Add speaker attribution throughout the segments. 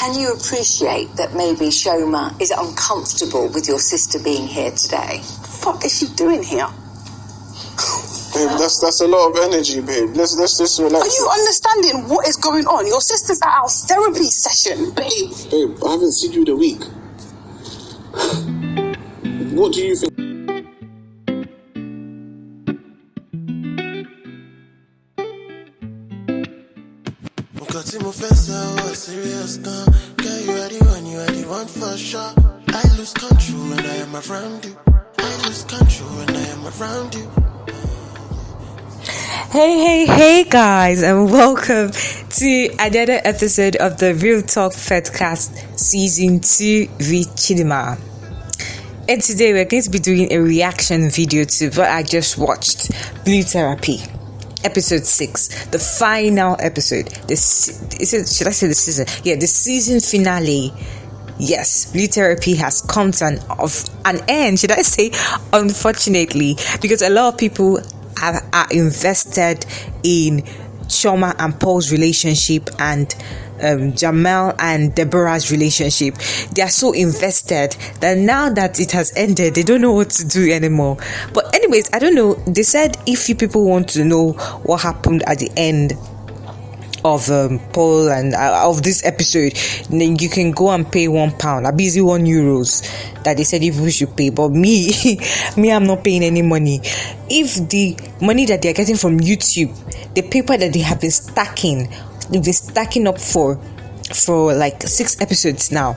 Speaker 1: can you appreciate that maybe Shoma is uncomfortable with your sister being here today?
Speaker 2: What is she doing here?
Speaker 3: Babe, that's a lot of energy, babe. Let's just relax.
Speaker 2: Are you understanding what is going on? Your sister's at our therapy session, babe.
Speaker 3: Babe, I haven't seen you in a week. What do you think?
Speaker 4: Serious gun, girl, you are the one for sure. I lose control when I am around you.
Speaker 5: Hey guys, and welcome to another episode of the Real Talk Fedcast Season 2 with Chidima. And today we're going to be doing a reaction video to what I just watched, Blue Therapy. Episode 6, the final episode. The season finale. Yes, Blue Therapy has come to an end. Should I say, unfortunately, because a lot of people are invested in Shoma and Paul's relationship and Jamal and Deborah's relationship. They are so invested that now that it has ended, they don't know what to do anymore. But anyways, I don't know. They said if you people want to know what happened at the end of Paul and of this episode, then you can go and pay £1, a busy €1 that they said people should pay. But me, I'm not paying any money. If the money that they're getting from YouTube, the paper that they have been stacking, they've been stacking up for like 6 episodes now.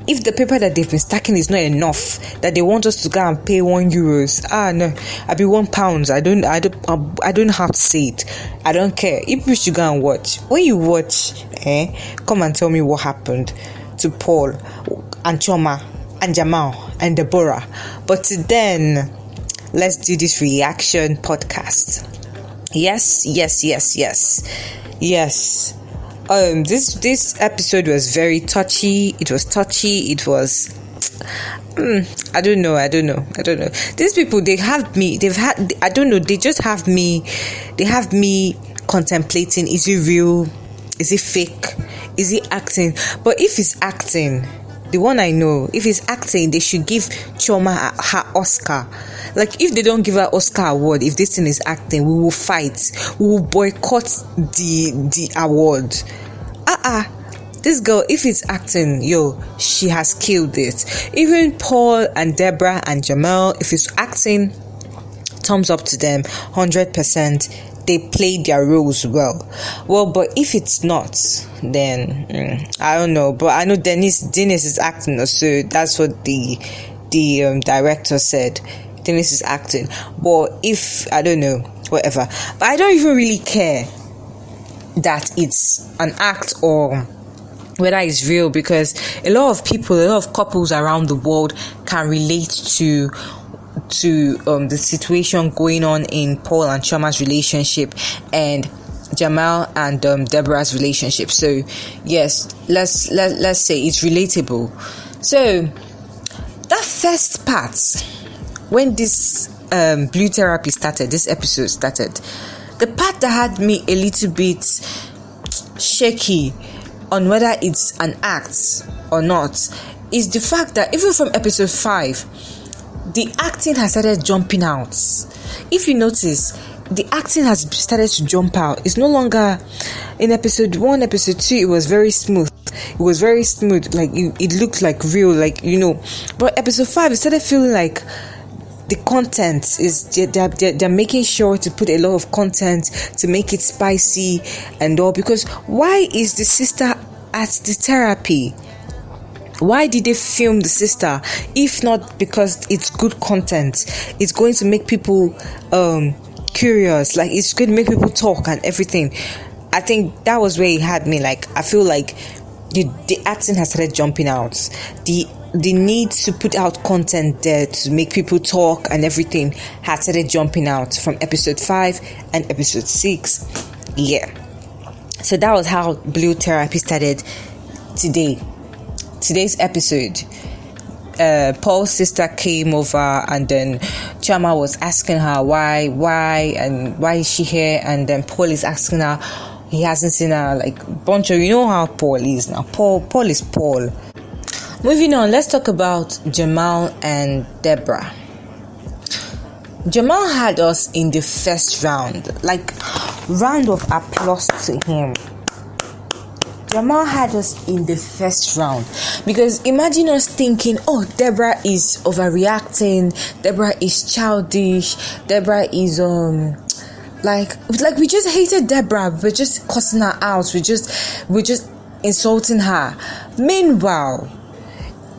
Speaker 5: If the paper that they've been stacking is not enough, that they want us to go and pay €1, no, I'll be £1. I don't have to say it. I don't care. If you should go and watch, when you watch, come and tell me what happened to Paul and Choma and Jamal and Deborah. But then, let's do this reaction podcast. Yes. This episode was very touchy. It was I don't know. These people, they just have me contemplating, is it real? Is it fake? Is it acting? But if it's acting, the one I know, if it's acting, they should give Choma her Oscar. Like, if they don't give her Oscar award, if this thing is acting, we will fight. We will boycott the award. This girl, if it's acting, she has killed it. Even Paul and Deborah and Jamal, if it's acting, thumbs up to them, 100%. They played their roles well. But if it's not, then I don't know. But I know Dennis is acting, so that's what the director said. Dennis is acting. But if, I don't know, whatever. But I don't even really care that it's an act or whether it's real, because a lot of couples around the world can relate to the situation going on in Paul and Choma's relationship and Jamal and Deborah's relationship. So yes, let's say it's relatable. So that first part, when this Blue Therapy started, this episode started, the part that had me a little bit shaky on whether it's an act or not is the fact that even from episode 5, the acting has started jumping out. If you notice, the acting has started to jump out. It's no longer in episode 1, episode 2. It was very smooth. Like it looked like real, But episode 5, it started feeling like the content is they're making sure to put a lot of content to make it spicy and all. Because why is the sister at the therapy? Why did they film the sister? If not because it's good content, it's going to make people curious, like it's going to make people talk and everything. I think that was where it had me. Like, I feel like the acting has started jumping out. The need to put out content there to make people talk and everything has started jumping out from episode 5 and episode 6. Yeah. So that was how Blue Therapy started today's episode. Paul's sister came over, and then Chama was asking her why is she here, and then Paul is asking her he hasn't seen her, like bunch of, you know how Paul is now. Paul is Paul. Moving on, let's talk about Jamal and Deborah. Jamal had us in the first round, like round of applause to him. Jamal had us in the first round because imagine us thinking, oh, Deborah is overreacting, Deborah is childish, Deborah is like we just hated Deborah, we're just cussing her out, we're just insulting her. Meanwhile,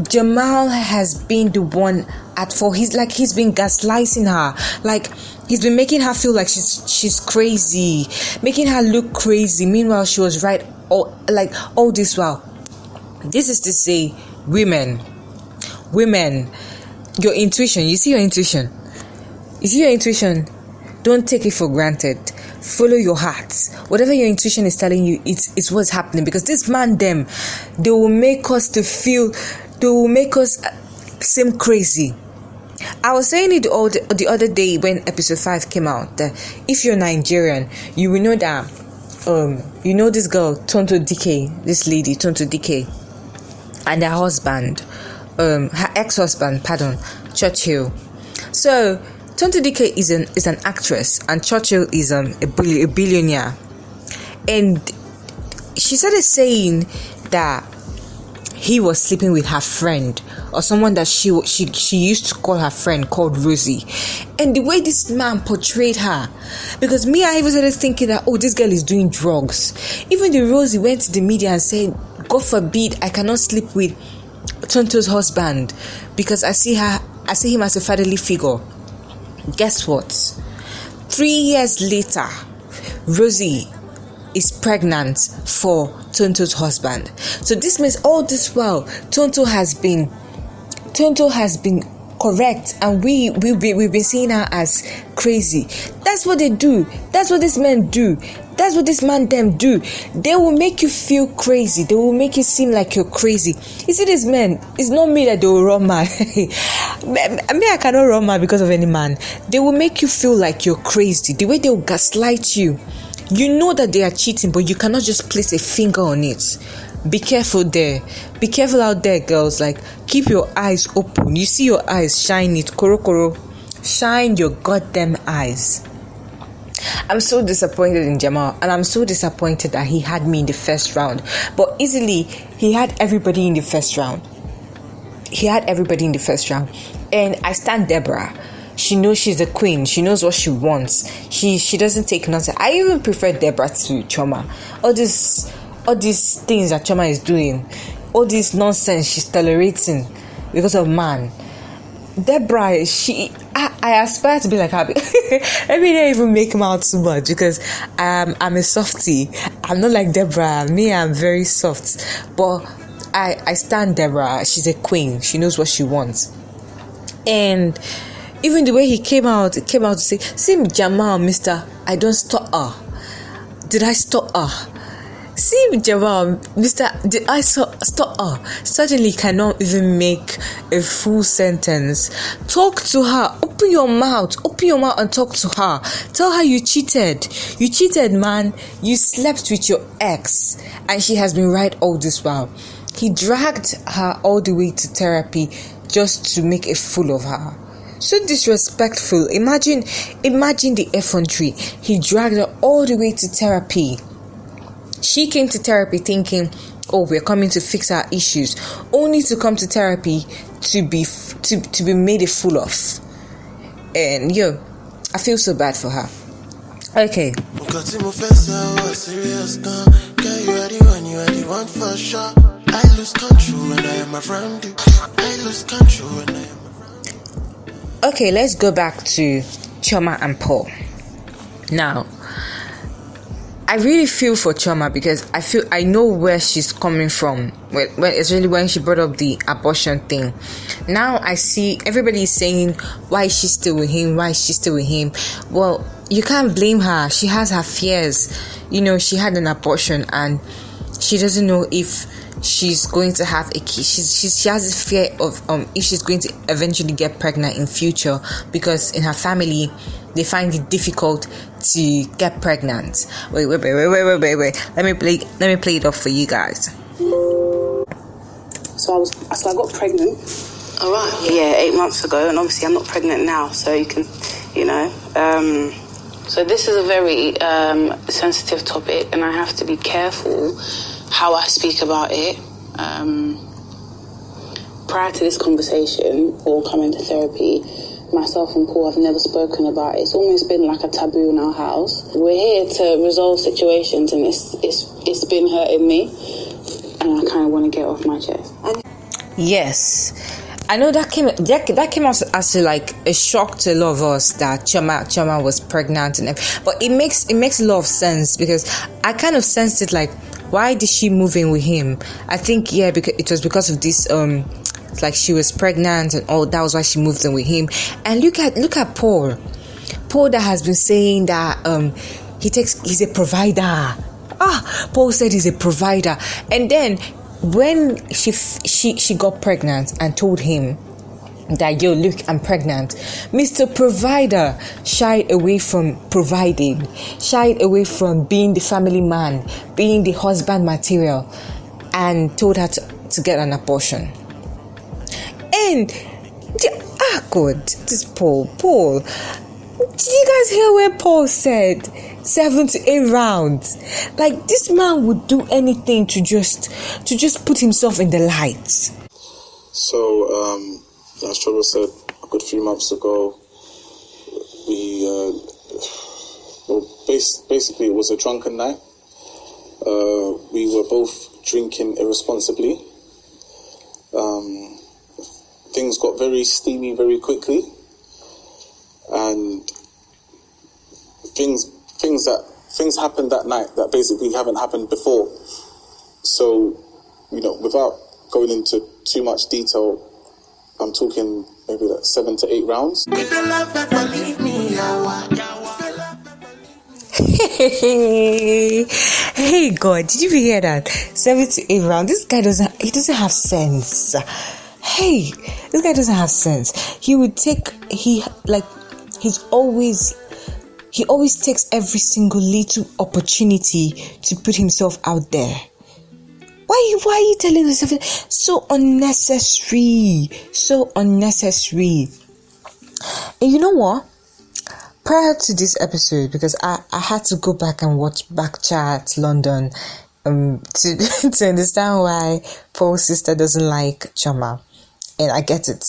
Speaker 5: Jamal has been the one at fault. He's been gaslighting her, like he's been making her feel like she's crazy, making her look crazy. Meanwhile, she was right all this while. This is to say, women, your intuition, you see your intuition, don't take it for granted. Follow your heart. Whatever your intuition is telling you, it's what's happening. Because this man, they will make us seem crazy. I was saying it the other day when episode 5 came out, that if you're Nigerian, you will know that you know this girl Tonto DK, this lady Tonto DK, and her husband, her ex-husband, Churchill. So Tonto DK is an actress, and Churchill is a billionaire. And she started saying that he was sleeping with her friend, or someone that she used to call her friend, called Rosie. And the way this man portrayed her, because me, I even started thinking that, oh, this girl is doing drugs. Even the Rosie went to the media and said, God forbid I cannot sleep with Tonto's husband because I see him as a fatherly figure. Guess what? 3 years later, Rosie is pregnant for Tonto's husband. So this means all this while Tonto has been correct, and we've been seeing her as crazy. That's what they do. That's what these men do. That's what this man them do. They will make you feel crazy. They will make you seem like you're crazy. You see, these men, it's not me that they will run mad. I cannot run mad because of any man. They will make you feel like you're crazy. The way they will gaslight you. You know that they are cheating, but you cannot just place a finger on it. Be careful there. Be careful out there, girls. Like, keep your eyes open. You see your eyes, shine it. Koro. Shine your goddamn eyes. I'm so disappointed in Jamal, and I'm so disappointed that he had me in the first round. But easily, he had everybody in the first round. And I stand Deborah. She knows she's a queen. She knows what she wants. She doesn't take nonsense. I even prefer Deborah to Choma. All these things that Choma is doing, all this nonsense she's tolerating because of man. Deborah, I aspire to be like her. Let me not even make him out too much because I'm a softie. I'm not like Deborah. Me, I'm very soft. But I stand Deborah. She's a queen. She knows what she wants. And even the way he came out to say, see Jamal, mister, I don't stop her. Did I stop her? See Jamal, mister, did I stop her? Certainly cannot even make a full sentence. Talk to her. Open your mouth and talk to her. Tell her you cheated. You cheated, man. You slept with your ex. And she has been right all this while. He dragged her all the way to therapy just to make a fool of her. So disrespectful. Imagine the effrontery. He dragged her all the way to therapy. She came to therapy thinking, oh, we're coming to fix our issues, only to come to therapy to be made a fool of. And I feel so bad for her. Okay. I lose control when I am around you. Okay, let's go back to Choma and Paul. Now, I really feel for Choma because I know where she's coming from. Especially when she brought up the abortion thing. Now I see everybody is saying, why is she still with him? Well, you can't blame her. She has her fears. She had an abortion and she doesn't know if she's going to have a kid. She has a fear of if she's going to eventually get pregnant in future, because in her family they find it difficult to get pregnant. Wait. Let me play it off for you guys.
Speaker 2: So I got pregnant.
Speaker 1: All right.
Speaker 2: Yeah, 8 months ago, and obviously I'm not pregnant now, so you can, So this is a very sensitive topic, and I have to be careful how I speak about it. Prior to this conversation or coming to therapy, myself and Paul have never spoken about it. It's almost been like a taboo in our house. We're here to resolve situations, and it's been hurting me, and I kind of want to get off my chest.
Speaker 5: Yes, I know that came out as like a shock to a lot of us that Chioma was pregnant, but it makes a lot of sense, because I kind of sensed it, like, why did she move in with him? I think because it was because of this like she was pregnant and all that was why she moved in with him. And look at Paul that has been saying that he's a provider. Paul said he's a provider, and then when she got pregnant and told him that, yo, look, I'm pregnant, Mr. Provider shied away from providing, shied away from being the family man, being the husband material, and told her to get an abortion. And God, this Paul, did you guys hear where Paul said 7 to 8 rounds? Like, this man would do anything to just put himself in the light.
Speaker 3: So, as Trevor said, a good few months ago, basically it was a drunken night. We were both drinking irresponsibly. Things got very steamy very quickly, and things happened that night that basically haven't happened before. So, without going into too much detail, I'm talking maybe like 7 to 8 rounds.
Speaker 4: If your love ever leave me,
Speaker 5: Hey God, did you hear that? 7 to 8 rounds. This guy doesn't have sense. Hey, this guy doesn't have sense. He always takes every single little opportunity to put himself out there. Why are you telling us so unnecessary? So unnecessary. And you know what? Prior to this episode, because I had to go back and watch Backchat London to understand why Paul's sister doesn't like Chioma. And I get it,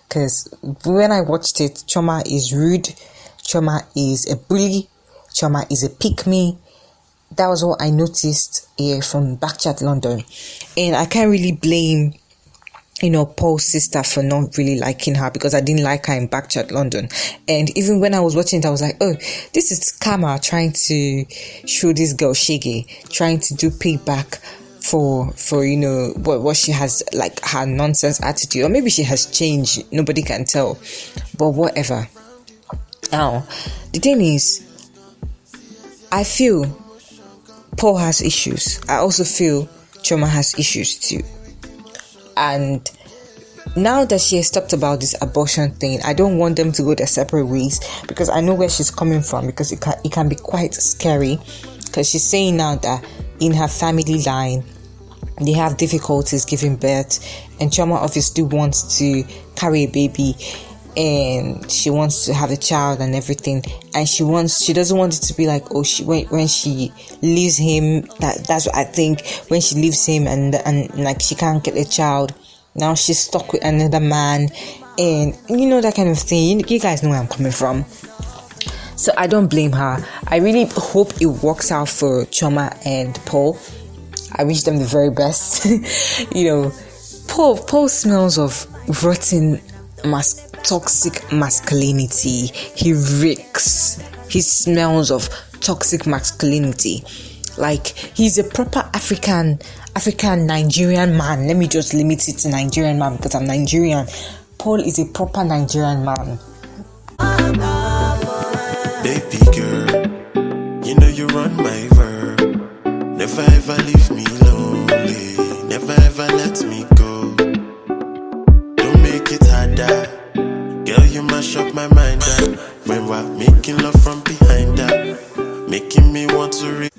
Speaker 5: because when I watched it, Chioma is rude, Chioma is a bully, Chioma is a pick-me. That was what I noticed here from Backchat London. And I can't really blame, Paul's sister for not really liking her, because I didn't like her in Backchat London. And even when I was watching it, I was like, oh, this is karma trying to show this girl Shege, trying to do payback for what she has, like her nonsense attitude, or maybe she has changed, nobody can tell, but whatever. Now the thing is, I feel Paul has issues. I also feel Chioma has issues too, and now that she has talked about this abortion thing, I don't want them to go their separate ways, because I know where she's coming from, because it can be quite scary, because she's saying now that in her family line they have difficulties giving birth, and Chioma obviously wants to carry a baby, and she wants to have a child and everything, and she doesn't want it to be like, oh, when she leaves him, that's what I think, when she leaves him and like she can't get a child, now she's stuck with another man, and that kind of thing. You guys know where I'm coming from. So I don't blame her. I really hope it works out for Chioma and Paul. I wish them the very best. Paul smells of rotten toxic masculinity. He reeks. He smells of toxic masculinity. Like, he's a proper African Nigerian man. Let me just limit it to Nigerian man, because I'm Nigerian. Paul is a proper Nigerian man.
Speaker 4: baby girl, you run my verb. Never ever leave me lonely. Never let me go. Don't make it harder. Girl, you mash up my mind. When we're making love from behind her, making me want to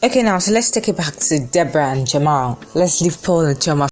Speaker 5: Okay, now so let's take it back to Deborah and Jamal. Let's leave Paul and Choma